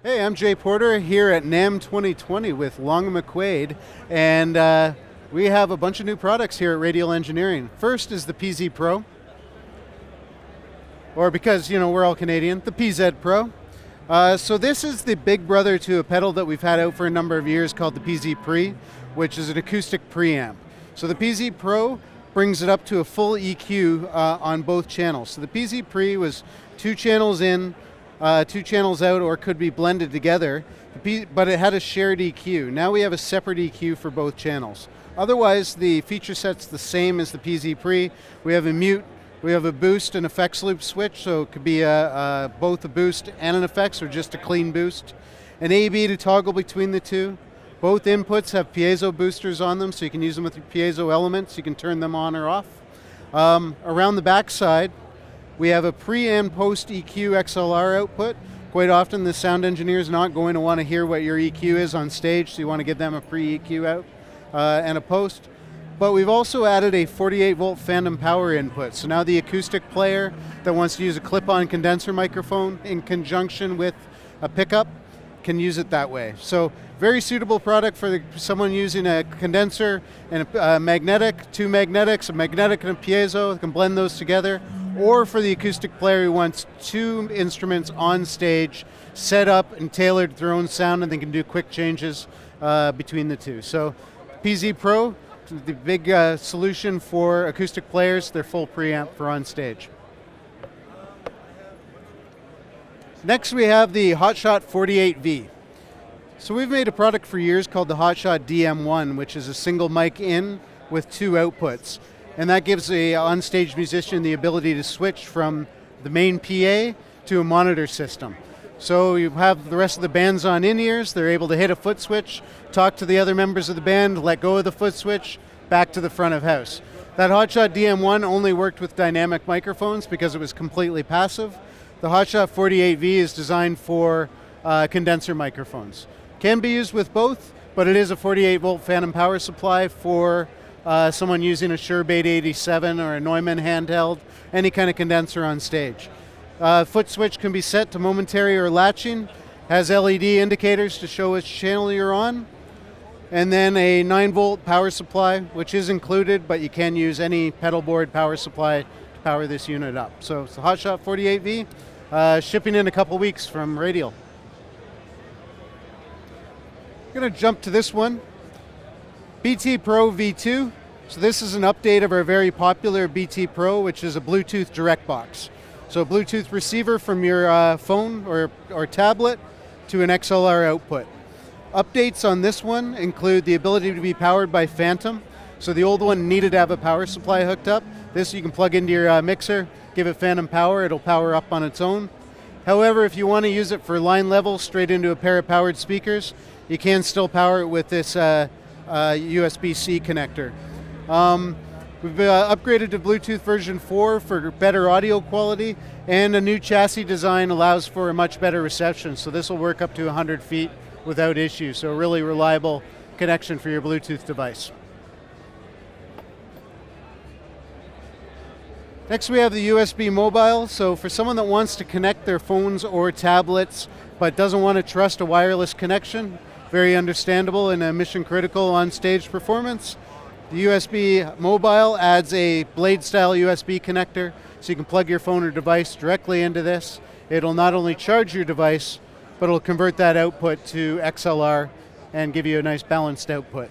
Hey, I'm Jay Porter here at NAMM 2020 with Long and McQuade, and we have a bunch of new products here at Radial Engineering. First is the PZ Pro, or because we're all Canadian, the PZ Pro. So this is the big brother to a pedal that we've had out for a number of years called the PZ Pre, which is an acoustic preamp. So the PZ Pro brings it up to a full EQ on both channels. So the PZ Pre was 2 channels in, 2 channels out, or could be blended together, but it had a shared EQ. Now we have a separate EQ for both channels. Otherwise, the feature set's the same as the PZ Pre. We have a mute, we have a boost and effects loop switch, so it could be both a boost and an effects, or just a clean boost. An A/B to toggle between the two. Both inputs have piezo boosters on them, so you can use them with your piezo elements. You can turn them on or off. Around the back side, we have a pre and post EQ Xlr output. Quite often the sound engineer is not going to want to hear what your EQ is on stage, so you want to give them a pre-EQ out and a post. But we've also added a 48 volt phantom power input. So now the acoustic player that wants to use a clip-on condenser microphone in conjunction with a pickup can use it that way. So very suitable product for someone using a condenser and a magnetic, 2 magnetics, a magnetic and a piezo, can blend those together. Or for the acoustic player who wants 2 instruments on stage, set up and tailored their own sound, and they can do quick changes between the two. So PZ Pro, the big solution for acoustic players, their full preamp for on stage. Next we have the Hotshot 48V. So we've made a product for years called the Hotshot Dm1, which is a single mic in with 2 outputs. And that gives a on-stage musician the ability to switch from the main PA to a monitor system. So you have the rest of the bands on in-ears, they're able to hit a foot switch, talk to the other members of the band, let go of the foot switch, back to the front of house. That Hotshot Dm1 only worked with dynamic microphones because it was completely passive. The Hotshot 48V is designed for condenser microphones. Can be used with both, but it is a 48 volt phantom power supply for someone using a Shure-Bait 87 or a Neumann handheld, any kind of condenser on stage. Foot switch can be set to momentary or latching, has LED indicators to show which channel you're on, and then a 9 volt power supply, which is included, but you can use any pedal board power supply to power this unit up. So it's the Hotshot 48V, shipping in a couple weeks from Radial. I'm going to jump to this one. BT Pro V2. So this is an update of our very popular BT Pro, which is a Bluetooth direct box. So a Bluetooth receiver from your phone or tablet to an XLR output. Updates on this one include the ability to be powered by Phantom. So the old one needed to have a power supply hooked up. This you can plug into your mixer, give it Phantom power, it'll power up on its own. However, if you want to use it for line level straight into a pair of powered speakers, you can still power it with this USB-C connector. We've upgraded to Bluetooth version 4 for better audio quality, and a new chassis design allows for a much better reception. So this will work up to 100 feet without issue. So a really reliable connection for your Bluetooth device. Next we have the USB mobile. So for someone that wants to connect their phones or tablets but doesn't want to trust a wireless connection, very understandable in a mission critical on stage performance. The USB mobile adds a blade style USB connector, so you can plug your phone or device directly into this. It'll not only charge your device, but it'll convert that output to XLR and give you a nice balanced output.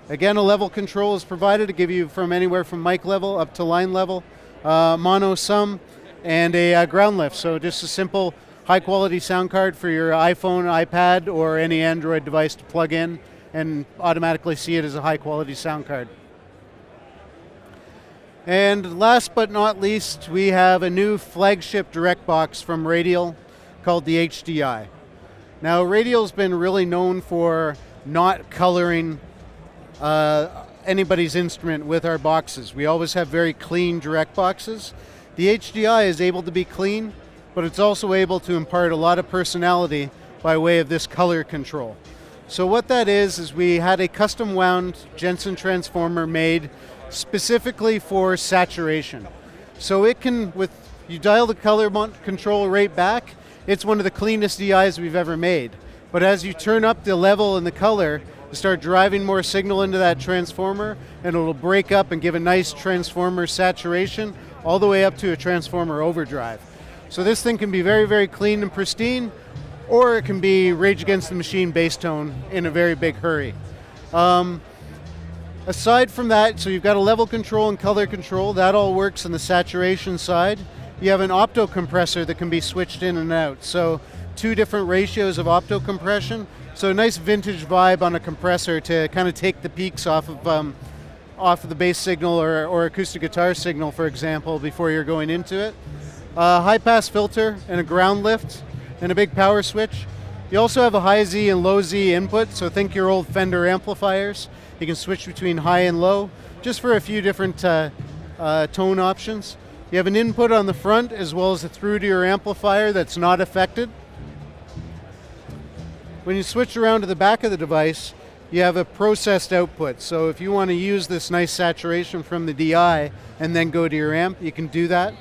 Again, a level control is provided to give you from anywhere from mic level up to line level, mono sum, and a ground lift. So just a simple high quality sound card for your iPhone, iPad, or any Android device to plug in and automatically see it as a high quality sound card. And last but not least, we have a new flagship direct box from Radial called the HDI. Now Radial's been really known for not coloring anybody's instrument with our boxes. We always have very clean direct boxes. The HDI is able to be clean, but it's also able to impart a lot of personality by way of this color control. So what that is we had a custom wound Jensen transformer made specifically for saturation. So it can, you dial the color control rate back, it's one of the cleanest DIs we've ever made. But as you turn up the level and the color, you start driving more signal into that transformer, and it'll break up and give a nice transformer saturation all the way up to a transformer overdrive. So this thing can be very, very clean and pristine, or it can be Rage Against the Machine bass tone in a very big hurry. Aside from that, so you've got a level control and color control, that all works on the saturation side. You have an opto compressor that can be switched in and out. So 2 different ratios of opto compression. So a nice vintage vibe on a compressor to kind of take the peaks off of the bass signal or acoustic guitar signal, for example, before you're going into it. High pass filter and a ground lift and a big power switch. You also have a high Z and low Z input, so think your old Fender amplifiers. You can switch between high and low, just for a few different tone options. You have an input on the front as well as a through to your amplifier that's not affected. When you switch around to the back of the device, you have a processed output. So if you want to use this nice saturation from the DI and then go to your amp, you can do that.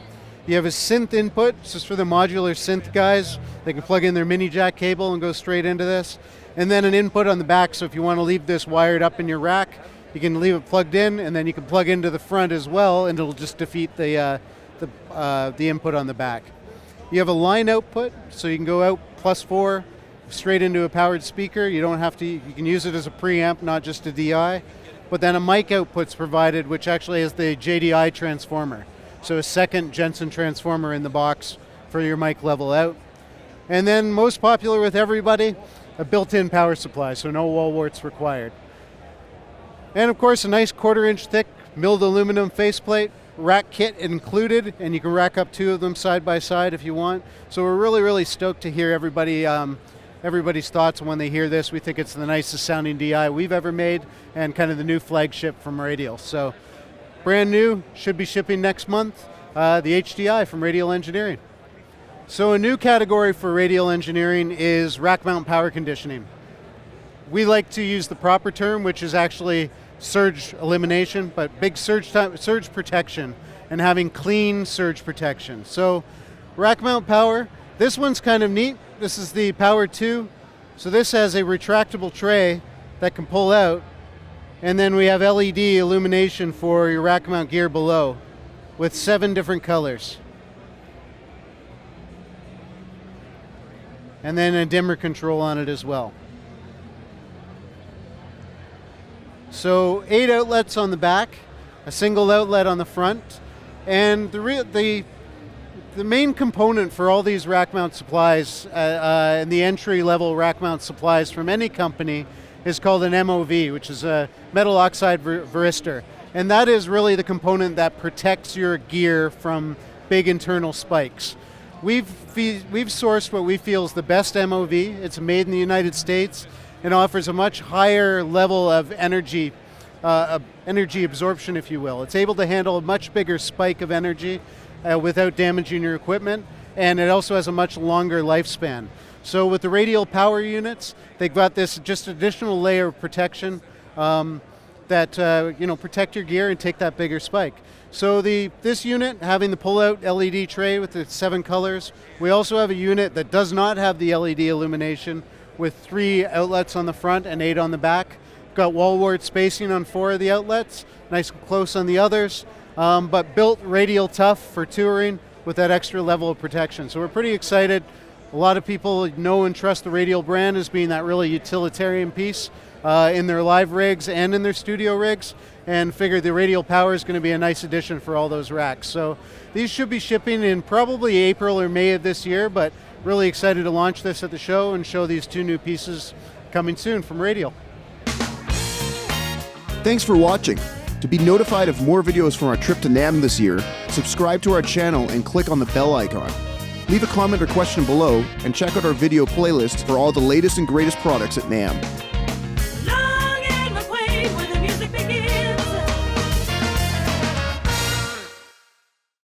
You have a synth input, just for the modular synth guys. They can plug in their mini jack cable and go straight into this. And then an input on the back, so if you want to leave this wired up in your rack, you can leave it plugged in, and then you can plug into the front as well, and it'll just defeat the input on the back. You have a line output, so you can go out +4 straight into a powered speaker. You don't have to. You can use it as a preamp, not just a DI. But then a mic output's provided, which actually is the JDI transformer. So a second Jensen transformer in the box for your mic level out. And then most popular with everybody, a built-in power supply, so no wall warts required. And of course, a nice 1/4 inch thick milled aluminum faceplate, rack kit included, and you can rack up 2 of them side by side if you want. So we're really, really stoked to hear everybody's thoughts when they hear this. We think it's the nicest sounding DI we've ever made, and kind of the new flagship from Radial. So brand new, should be shipping next month, the HDI from Radial Engineering. So a new category for Radial Engineering is Rackmount Power Conditioning. We like to use the proper term, which is actually surge elimination, but big surge protection and having clean surge protection. So Rackmount Power, this one's kind of neat. This is the Power 2. So this has a retractable tray that can pull out, and then we have LED illumination for your rack mount gear below with 7 different colors. And then a dimmer control on it as well. So 8 outlets on the back, a single outlet on the front, and the main component for all these rack mount supplies and the entry level rack mount supplies from any company is called an MOV, which is a metal oxide varistor. And that is really the component that protects your gear from big internal spikes. We've sourced what we feel is the best MOV. It's made in the United States and offers a much higher level of energy absorption, if you will. It's able to handle a much bigger spike of energy without damaging your equipment, and it also has a much longer lifespan. So with the Radial power units, they've got this just additional layer of protection that protect your gear and take that bigger spike. So this unit, having the pull-out LED tray with the 7 colors, we also have a unit that does not have the LED illumination with 3 outlets on the front and 8 on the back. Got wall wart spacing on 4 of the outlets, nice and close on the others, but built radial tough for touring with that extra level of protection. So we're pretty excited. A lot of people know and trust the Radial brand as being that really utilitarian piece in their live rigs and in their studio rigs, and figured the Radial Power is going to be a nice addition for all those racks. So these should be shipping in probably April or May of this year, but really excited to launch this at the show and show these 2 new pieces coming soon from Radial. Thanks for watching. To be notified of more videos from our trip to NAMM this year, subscribe to our channel and click on the bell icon. Leave a comment or question below, and check out our video playlist for all the latest and greatest products at NAMM.